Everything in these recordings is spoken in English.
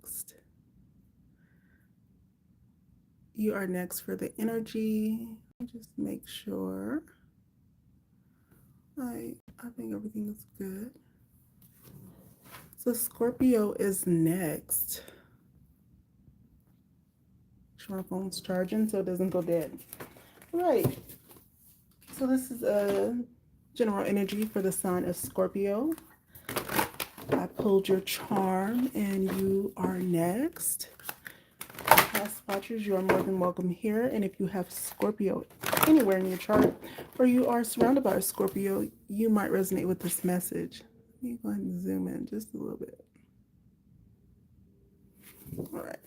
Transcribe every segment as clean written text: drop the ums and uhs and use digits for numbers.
next. You are next for the energy. Just make sure. I think everything is good. So Scorpio is next. Sure, my phone's charging so it doesn't go dead. All right. So this is a general energy for the sign of Scorpio. I pulled your charm and you are next. Past watchers, you are more than welcome here. And if you have Scorpio anywhere in your chart or you are surrounded by a Scorpio, you might resonate with this message. Let me go ahead and zoom in just a little bit. All right.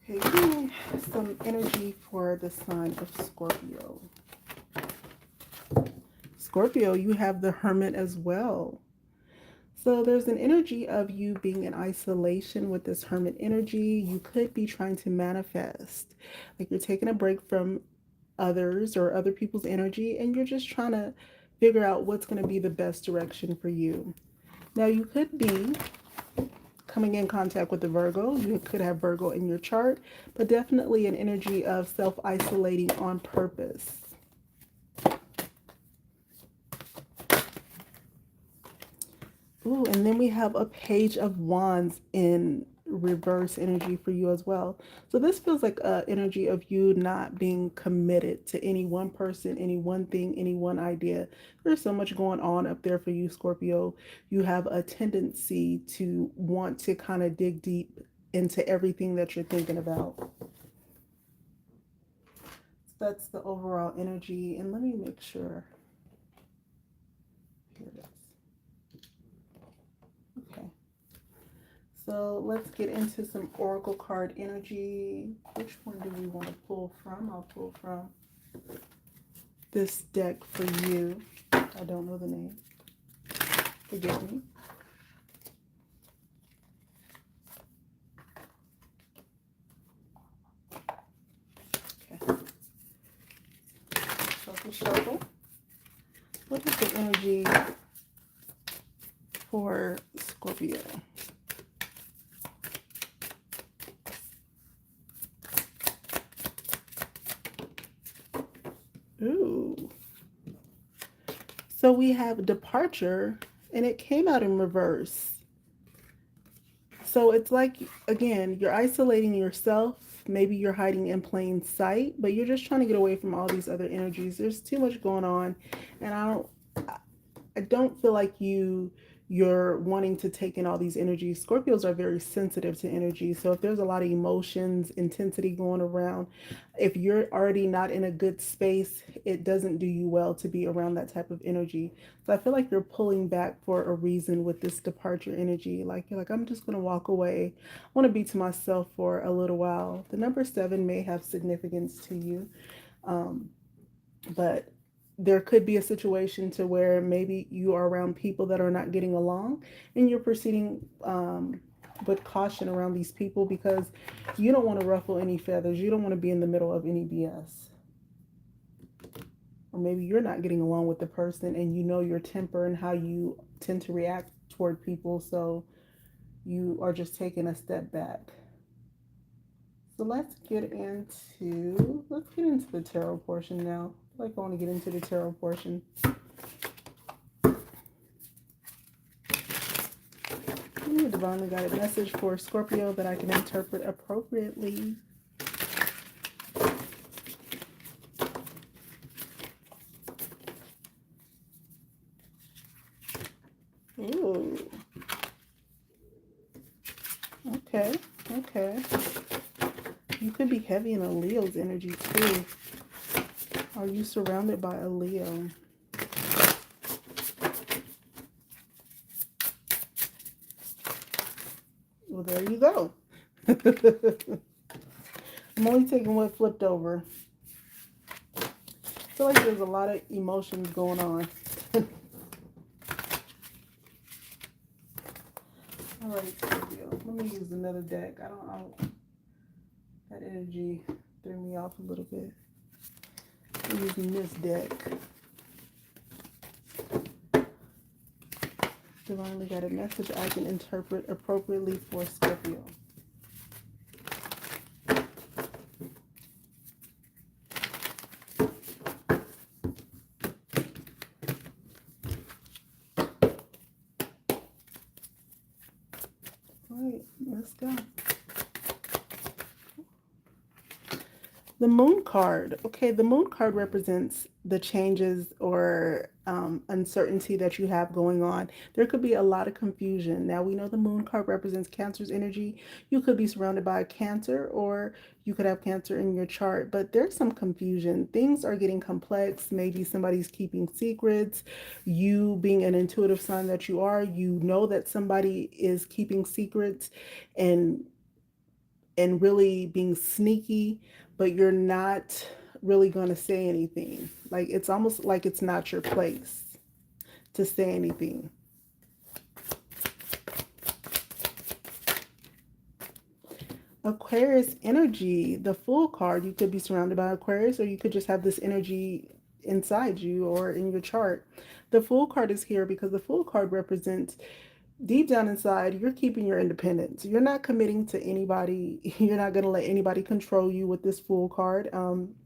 Okay, give me some energy for the sign of Scorpio. Scorpio, you have the Hermit as well. So there's an energy of you being in isolation with this Hermit energy. You could be trying to manifest, like you're taking a break from others or other people's energy, and you're just trying to figure out what's going to be the best direction for you. Now, you could be coming in contact with the Virgo. You could have Virgo in your chart, but definitely an energy of self-isolating on purpose. Ooh, and then we have a Page of Wands in reverse energy for you as well. So this feels like an energy of you not being committed to any one person, any one thing, any one idea. There's so much going on up there for you, Scorpio. You have a tendency to want to kind of dig deep into everything that you're thinking about. So that's the overall energy. And let me make sure. Here it is. Okay. So let's get into some oracle card energy. Which one do we want to pull from? I'll pull from this deck for you. I don't know the name. Forgive me. Okay. Shuffle, shuffle. What is the energy for Scorpio? Ooh. So we have departure, and it came out in reverse. So it's like, again, you're isolating yourself. Maybe you're hiding in plain sight, but you're just trying to get away from all these other energies. There's too much going on, and I don't feel like you're wanting to take in all these energies. Scorpios are very sensitive to energy. So if there's a lot of emotions, intensity going around, if you're already not in a good space, it doesn't do you well to be around that type of energy. So I feel like you're pulling back for a reason with this departure energy. Like you're like, I'm just going to walk away. I want to be to myself for a little while. The number 7 may have significance to you. But there could be a situation to where maybe you are around people that are not getting along and you're proceeding with caution around these people because you don't want to ruffle any feathers. You don't want to be in the middle of any BS. Or maybe you're not getting along with the person and you know your temper and how you tend to react toward people, so you are just taking a step back. So let's get into the tarot portion now. I feel like I want to get into the tarot portion. Ooh, divinely guided message for Scorpio that I can interpret appropriately. Ooh. Okay, okay. You could be heavy in a Leo's energy too. Are you surrounded by a Leo? Well, there you go. I'm only taking what flipped over. I feel like there's a lot of emotions going on. All right, Scorpio. Let me use another deck. That energy threw me off a little bit. I'm using this deck. Divinely guided message I can interpret appropriately for Scorpio. All right, let's go. The moon card. Okay, the moon card represents the changes or uncertainty that you have going on. There could be a lot of confusion. Now, we know the moon card represents Cancer's energy. You could be surrounded by Cancer, or you could have Cancer in your chart, but there's some confusion. Things are getting complex. Maybe somebody's keeping secrets. You, being an intuitive sign that you are, you know that somebody is keeping secrets and really being sneaky, but you're not really going to say anything. Like it's almost like it's not your place to say anything. Aquarius energy, the Fool card, you could be surrounded by Aquarius, or you could just have this energy inside you or in your chart. The Fool card is here because the Fool card represents deep down inside, you're keeping your independence. You're not committing to anybody. You're not going to let anybody control you with this Fool card.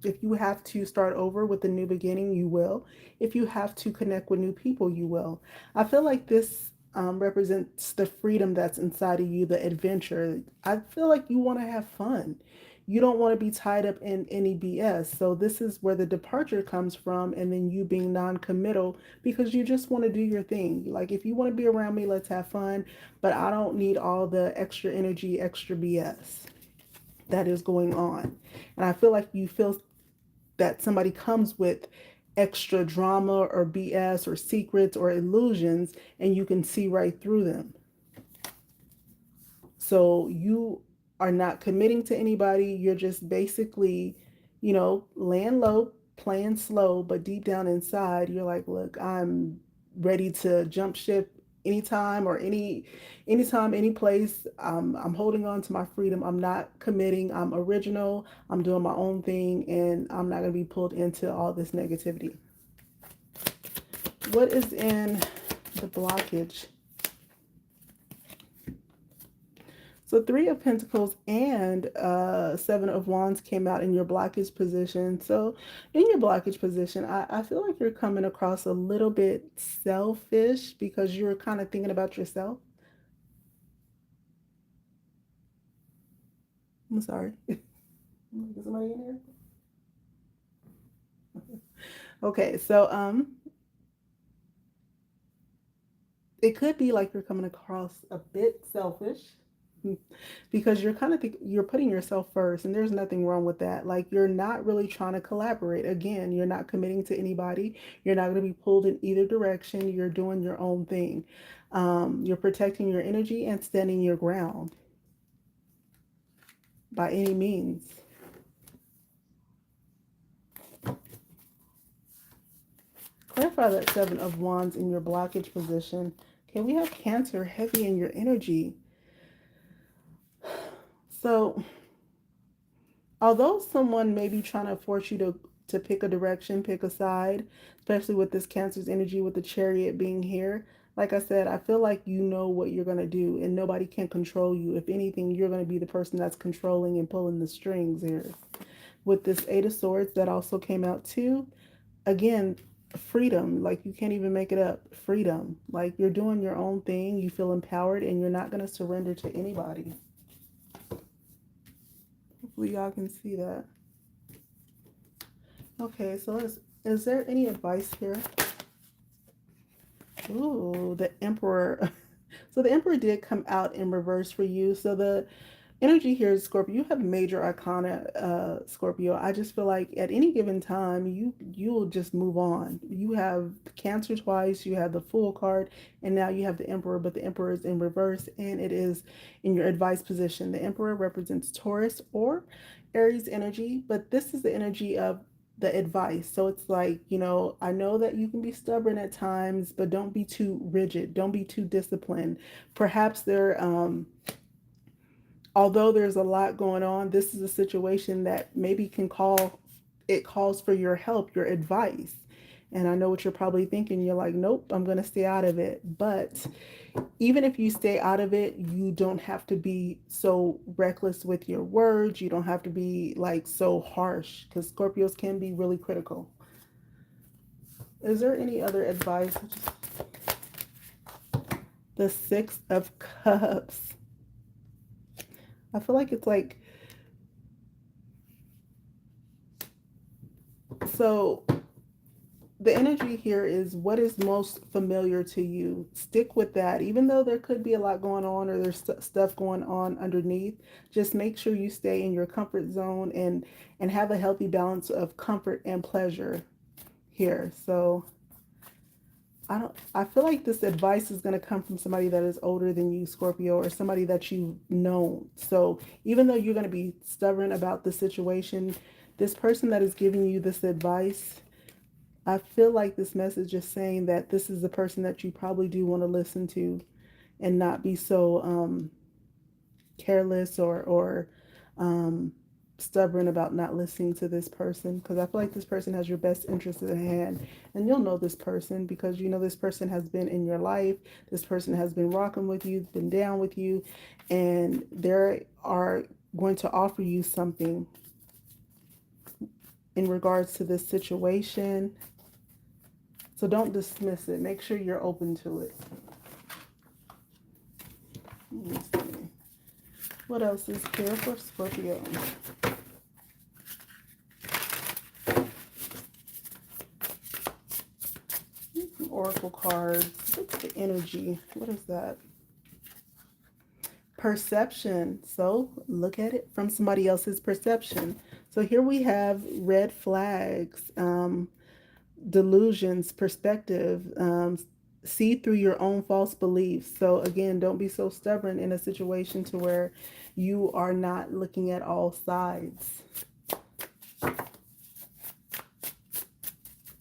If you have to start over with a new beginning, you will. If you have to connect with new people, you will. I feel like this represents the freedom that's inside of you, the adventure. I feel like you want to have fun. You don't want to be tied up in any BS. So this is where the departure comes from, and then you being non-committal because you just want to do your thing. Like if you want to be around me, let's have fun, but I don't need all the extra energy, extra BS that is going on. And I feel like you feel that somebody comes with extra drama or BS or secrets or illusions, and you can see right through them. So you are not committing to anybody. You're just basically, laying low, playing slow, but deep down inside, you're like, look, I'm ready to jump ship anytime or anytime, any place. I'm holding on to my freedom. I'm not committing. I'm original. I'm doing my own thing, and I'm not going to be pulled into all this negativity. What is in the blockage? So Three of Pentacles and Seven of Wands came out in your blockage position. So in your blockage position, I feel like you're coming across a little bit selfish because you're kind of thinking about yourself. I'm sorry. Is somebody in here? Okay, so it could be like you're coming across a bit selfish because you're kind of you're putting yourself first, and there's nothing wrong with that. Like you're not really trying to collaborate. Again, you're not committing to anybody. You're not going to be pulled in either direction. You're doing your own thing. You're protecting your energy and standing your ground by any means. Clarify that Seven of Wands in your blockage position. Okay, we have Cancer heavy in your energy. So although someone may be trying to force you to pick a direction, pick a side, especially with this Cancer's energy, with the Chariot being here, like I said, I feel like you know what you're going to do and nobody can control you. If anything, you're going to be the person that's controlling and pulling the strings here. With this Eight of Swords that also came out too, again, freedom. Like you can't even make it up. Freedom. Like you're doing your own thing, you feel empowered, and you're not going to surrender to anybody. Hopefully y'all can see that. Okay, so is there any advice here? Ooh, the Emperor. So the Emperor did come out in reverse for you. So the energy here is Scorpio. You have major arcana, Scorpio. I just feel like at any given time, you'll just move on. You have Cancer twice, you have the Fool card, and now you have the Emperor, but the Emperor is in reverse and it is in your advice position. The Emperor represents Taurus or Aries energy, but this is the energy of the advice. So it's like, I know that you can be stubborn at times, but don't be too rigid. Don't be too disciplined. Perhaps although there's a lot going on, this is a situation that maybe calls for your help, your advice. And I know what you're probably thinking. You're like, nope, I'm going to stay out of it. But even if you stay out of it, you don't have to be so reckless with your words. You don't have to be like so harsh, because Scorpios can be really critical. Is there any other advice? The Six of Cups. I feel like it's like, so the energy here is what is most familiar to you. Stick with that. Even though there could be a lot going on, or there's stuff going on underneath, just make sure you stay in your comfort zone and have a healthy balance of comfort and pleasure here. So I feel like this advice is going to come from somebody that is older than you, Scorpio, or somebody that you know. So even though you're going to be stubborn about the situation, this person that is giving you this advice, I feel like this message is saying that this is the person that you probably do want to listen to, and not be so careless or um, stubborn about not listening to this person, because I feel like this person has your best interest at hand, and you'll know this person because you know this person has been in your life. This person has been rocking with you, been down with you, and they are going to offer you something in regards to this situation. So don't dismiss it. Make sure you're open to it. What else is here for Scorpio? Oracle cards. What's the energy? What is that? Perception. So look at it from somebody else's perception. So here we have red flags, delusions, perspective, see through your own false beliefs. So again, don't be so stubborn in a situation to where you are not looking at all sides,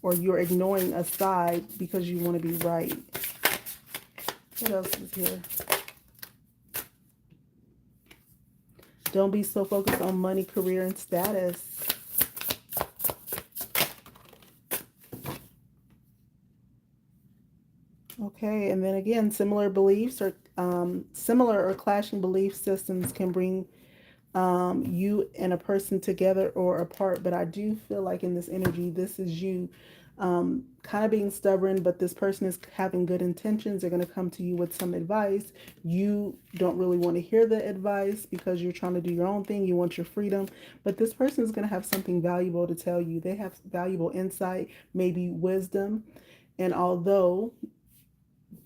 or you're ignoring a side because you want to be right. What else is here? Don't be so focused on money, career, and status. Okay, and then again, similar beliefs or similar or clashing belief systems can bring you and a person together or apart. But I do feel like in this energy, this is you kind of being stubborn, but this person is having good intentions. They're going to come to you with some advice. You don't really want to hear the advice because you're trying to do your own thing. You want your freedom, but this person is going to have something valuable to tell you. They have valuable insight, maybe wisdom. And although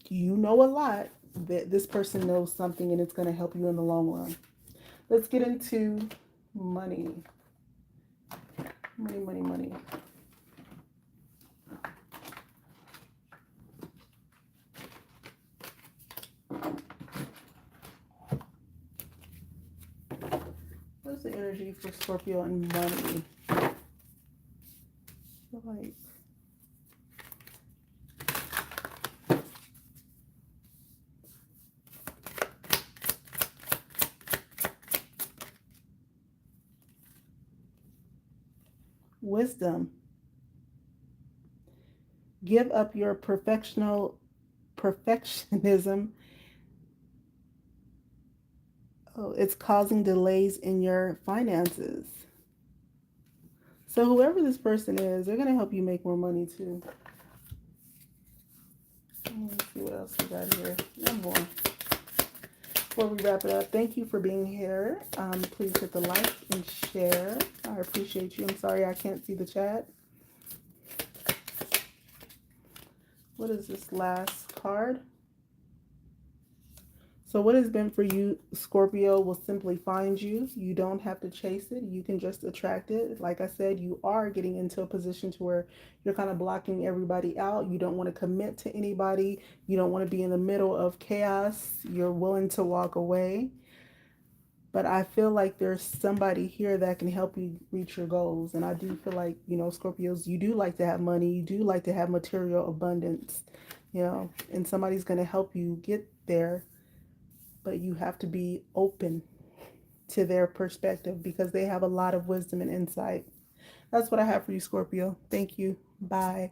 you know a lot, that this person knows something, and it's going to help you in the long run. Let's get into money. Money, money, money. What's the energy for Scorpio and money? I feel like wisdom. Give up your perfectionism. Oh, it's causing delays in your finances. So whoever this person is, they're going to help you make more money too. Let's see what else we got here. One more. Before we wrap it up, thank you for being here. Please hit the like and share. I appreciate you. I'm sorry I can't see the chat. What is this last card? So what has been for you, Scorpio, will simply find you. You don't have to chase it. You can just attract it. Like I said, you are getting into a position to where you're kind of blocking everybody out. You don't want to commit to anybody. You don't want to be in the middle of chaos. You're willing to walk away. But I feel like there's somebody here that can help you reach your goals. And I do feel like, you know, Scorpios, you do like to have money. You do like to have material abundance, you know, and somebody's going to help you get there. But you have to be open to their perspective because they have a lot of wisdom and insight. That's what I have for you, Scorpio. Thank you. Bye.